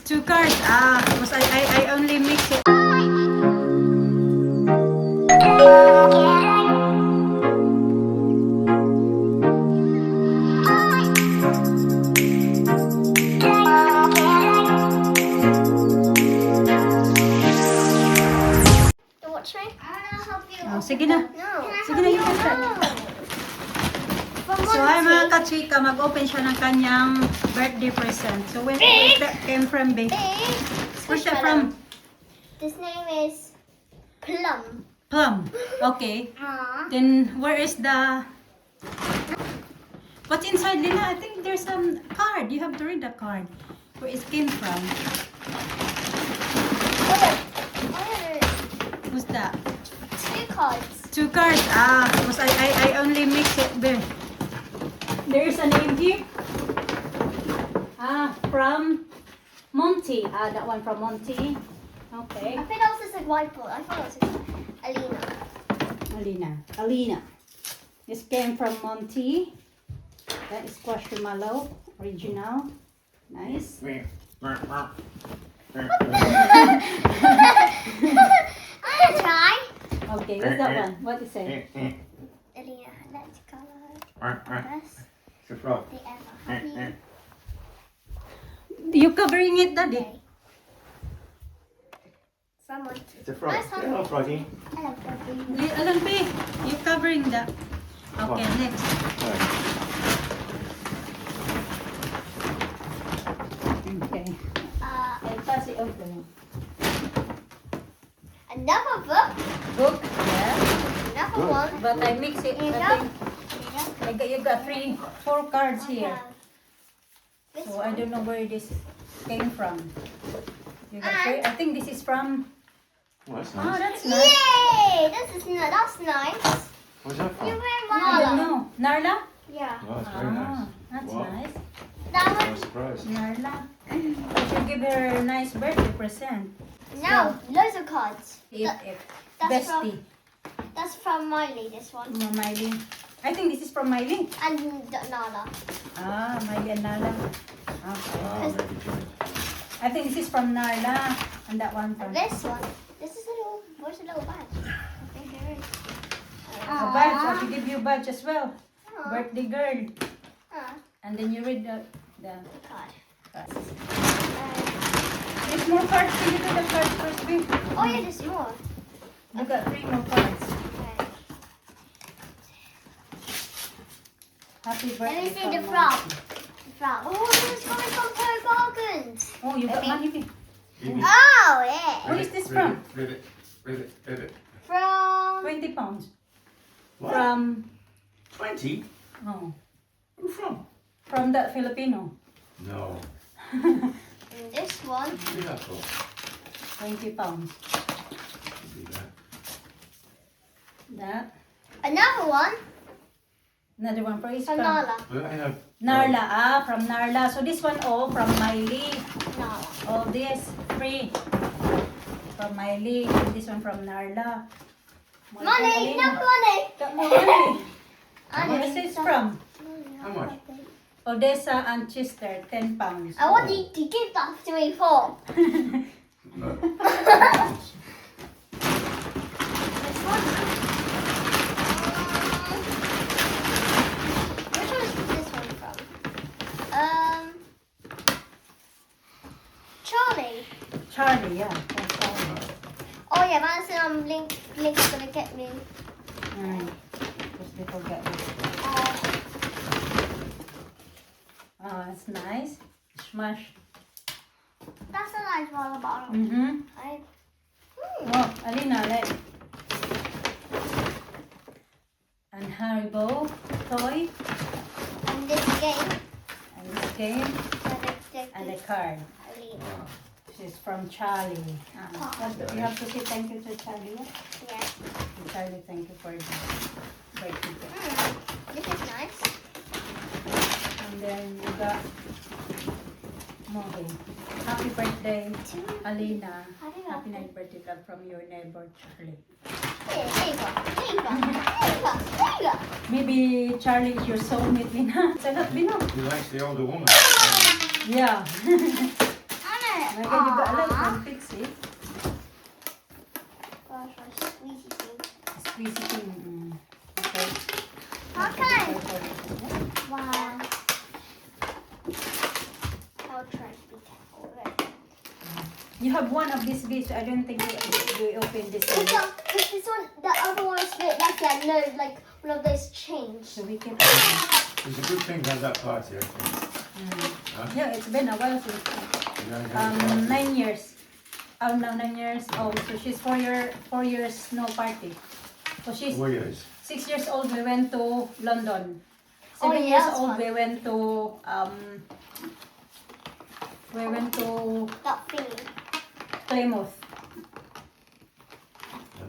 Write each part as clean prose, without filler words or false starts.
Two cards. Because I only mix it. Watch me. I'll help you. Oh, sige na. No. Sige na, you can start. So, ay mga kachika, mag-open siya ng kanyang birthday present. So, where it came from, babe? Where's that from? This name is Plum. Plum. Okay. Then, where is the... What's inside, Lina? I think there's some card. You have to read the card. Where it came from. Who's that? Two cards. Two cards. Because I only mix it there. There's a name here. From Monty. That one from Monty. Okay. I think that was just like whiteboard. I thought it was just Alina. This came from Monty. That is squashmallow. Original. Nice. I'm gonna try. Okay, what's that one? What is it? Alina, let's color It's a frog. the ever happy You covering it, Daddy? day. Someone. It's a frog. Nice one. Hello, froggy. Hello, Bobby. Alam pa you covering that. Okay, next. Okay. And pass it over. Another book. Book? Yeah. Another Good. one. But I mix it. Here you I go. think you got four cards here. This So I one. don't know where this came from. You got And- three? I think this is from... Oh, that's Oh, nice. that's nice. Yay! That's nice. Where's that You from? wear I don't Nala. know. Narla? Yeah. Oh, that's very nice. That's Wow. nice. That I'm one. surprised. Narla. I should give her a nice birthday present. Now, loads of cards. If That's bestie. That's from Miley, this one. Miley. I think this is from Miley. And Nala. Miley and Nala. Ah, Okay. maybe joint. I think this is from Narla. And that one from... And this one. This is a little, where's a little badge? I think here it is. A badge. I should give you a badge as well. Aw. Birthday girl. Ah, And then you read the the card. cards. Uh, There's more cards. Can you do the cards first, babe? oh yeah, there's more. You got 3 more cards. Okay. Happy Let birthday. me see the Mom. frog. The frog. Oh, this is coming from Pearl Bargains. Oh, you got Okay. money, babe. Give me- Oh, yeah. Where is this Read from? it, read it, read it, read it. From 20 pounds. What? From... 20? Oh. Who from? From that Filipino. No. this one. Who that for? 20 pounds. Do that. That. Another one Another one for is from from Nala. Well, I have. Narla. From Narla. So this one, from Miley. Nala. All this, 3. From Miley. And this one from Narla. Money, enough money. Got more money. I Where is need this some- from? How much? Odessa and Chester, 10 pounds. I want you to give that to me for. No. This one. Which one is this one from? Charlie. Charlie, yeah. That's Charlie. Oh yeah, Madison, Link's gonna get me. Just little get it. Oh, that's nice. Smash. That's a nice water bottle. Mm-hmm. Oh, Alina, let. And Haribo toy. And this game. And this game. And a card. Alina. Ah, This is from Charlie. You have to say thank you to Charlie. Yeah? Yeah. Charlie, thank you for the birthday gift. This is nice. And then you got Mohi. Happy birthday, Alina. Happy night birthday vlog from your neighbor, Charlie. There you go. There you go. There you go. There you go. Maybe Charlie is your soulmate, Lina. Sarap, Lina. he likes the older woman. Yeah. Anna, My God, you got a lot from Pixie. Gosh, my squeezy thing. Squeezy thing. Okay. Okay. Wow. I'll try to be careful. You have one of these beads. I don't think you open this one. This one, the other one is a bit like that. No, like one of those changed. So we can. It's a good thing to have that party, I think. Huh? Yeah, it's been a while since. You gotta go to the party. 9 years. Oh, now 9 years old. So she's 4 years no party. So she's 4 years. 6 years old. We went to London. Oh, 7 yeah, years that's old. fun. We went to That thing. Plymouth. Huh?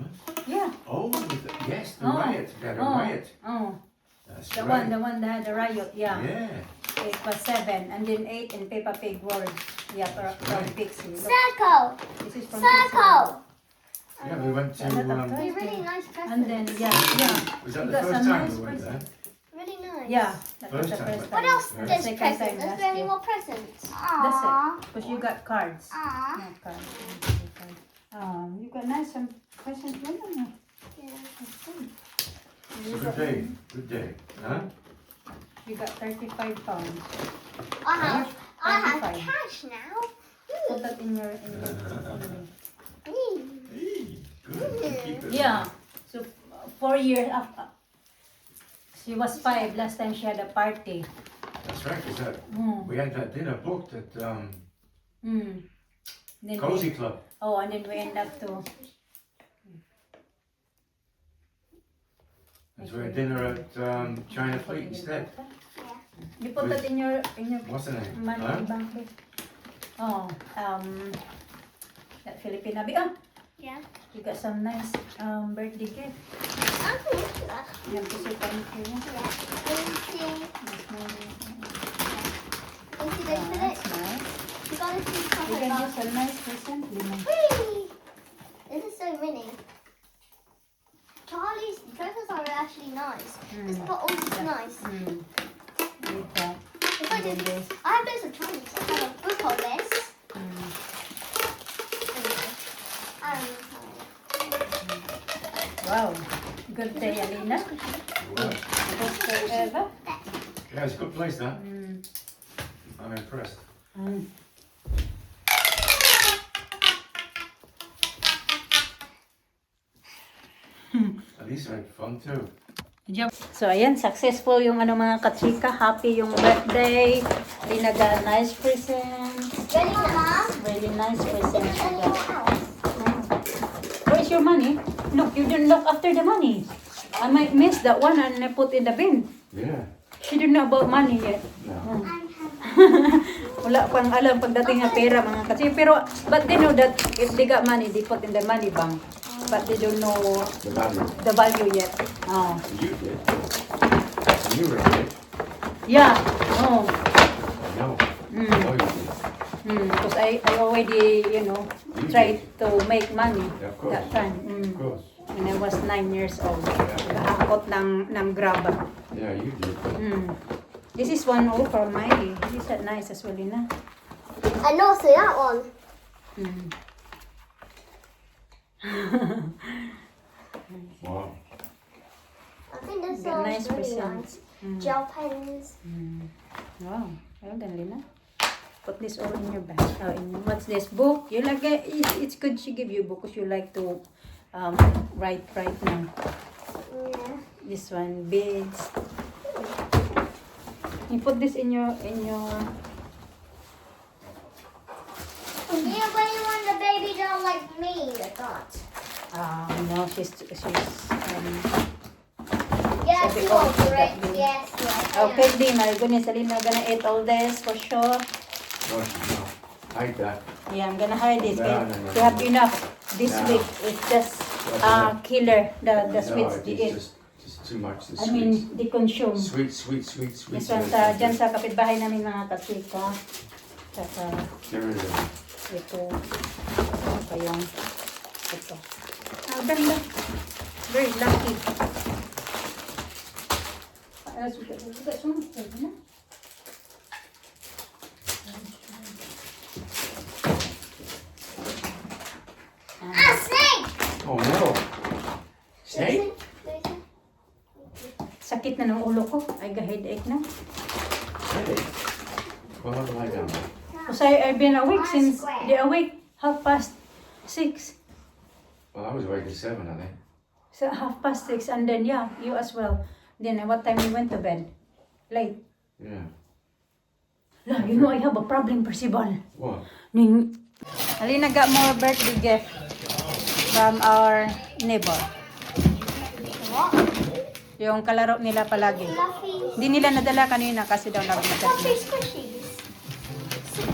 Yeah. Oh, yes, the Oh. riot. We had a Oh. riot. Oh, That's the right. one that had the riot. Yeah. Yeah. It was 7, and then 8 in Peppa Pig World. Yeah, That's from right. Pixie. Look, Circle. this is from Circle. Yeah, we went to. They're really nice presents. And then yeah. Was that You the got first some time nice we went there? presents. Really nice. Yeah, that was First the time. first time. What else Yeah. does Second presents? time Is last there any year. more presents? That's it. Because you got cards. Aww. No cards. You got nice some presents. No, no, no. Yeah. That's good. It's a good day. Good day. Huh? You got 35 pounds. I have 25. cash now. Put that in your. Hey, good. Keep it. Yeah. So 4 years after. She was 5 last time she had a party. That's right, because Mm. we had that dinner booked at Then Cozy we, Club. oh, and then we end up to. And so we had dinner at China Fleet instead. You put that in your What's the name? money Huh? bank book. Oh, that Filipina. Oh, Yeah. you got some nice birthday gift. I can look at that. Yan po si thank you. Yeah. Thank you. Nice money. Thank you, Yeah, David. that's nice. You gotta see You something can about use a nice present. Limang. Whee! This is so winning. Charlie's presents are actually nice. It's got all this nice. With that. It's like And then this. this. I have loads of Charlie's. I have a book on this. Mm. Anyway. Wow. Good day, Alina. Wow. Good forever. Yeah, it's a good place, that. Mm. I'm impressed. Mm. At least I had fun too. So ayan, successful yung mga kachika. Happy yung birthday. Linaga nice present. Ready, Mama? Really nice present. she Anything got. else? Where's your money? Look, you didn't look after the money. I might miss that one and I put in the bin. Yeah. She didn't know about money yet. No. Wala pang alam pagdating ng pera mga kachika. Pero, but they know that if they got money, they put in the money bank. But they don't know The value. the value yet. Oh. You did. You were it. Yeah. Oh. I know. Mm. Oh, you did. Because I already, You tried to make money Yeah, of course. that time. Of course. When I was 9 years old. Nakakot ng graba. Yeah, you did. This is one for Miley. This is nice as well, Ina. And also that one. Wow. I think this Got one's nice really presents. nice. Gel pens. Wow. Well done, Lina. Put this all in your bag. Oh, what's this book? You like it? It's good she give you book because you like to write now. Yeah. This one, beads. You put this in your Yeah, when you want the baby doll like me, I thought. no, she's Yes, So you they all are do great. that, baby. Yes, yes. okay, Di, my goodness, Alina gonna eat all this for sure. No, she's not. Hide that. Yeah, I'm gonna hide it. No, Okay? no, no, To have no. enough this No. week. It's just enough. killer the No, sweets they eat. it's just too much. The I mean, they consume. sweet. This one dyan sa kapitbahay namin mga kasika. Saka Get rid of it. ito. Ano pa yung ito. Ganda. Very lucky. Sugat mo. Pwede na. headache na. Well, what have I done? Because I've been awake since, they're awake 6:30. Well, I was awake at 7, I think. So 6:30, and then yeah, you as well. Then what time you went to bed? Late. Yeah. La, you know I have a problem, Percival. What? Alina got more birthday gift from our neighbor. What? Yung kalaro nila palagi. Fluffy. Hindi nila nadala kanina kasi daw nag-message Fluffy na. squishies.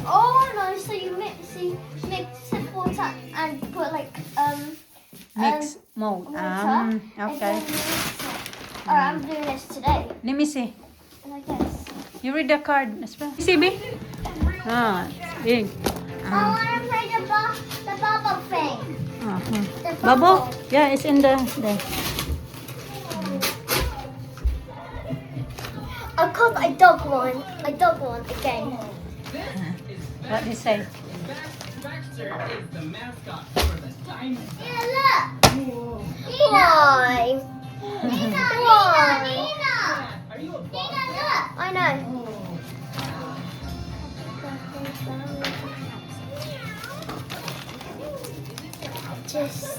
Oh no! So you mix it water and put like Mix mo. water. And Okay. then you mix it. Alright, I'm doing this today. Let me see. I guess. You read the card as well. See, B? Big. I want to play the bubble thing. The Bubble? Yeah, it's in the there. I caught a dog one. A dog one again. What they say? Baxter is the mascot for the Diamond. Yeah, look. Why? Nina, Why? Nina, Are you a boss? Nina, look. I know. Just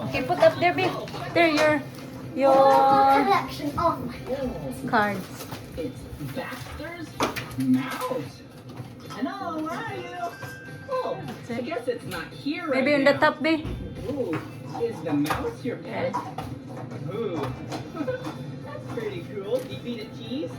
Okay, put up there, B. There, your collection of cards. It's Baxter's mouse. Hello, where are you? Oh, I guess it's not here right Maybe on the now. top, B. Ooh, is the mouse your pet? Ooh, that's pretty cool. Do you feed it cheese?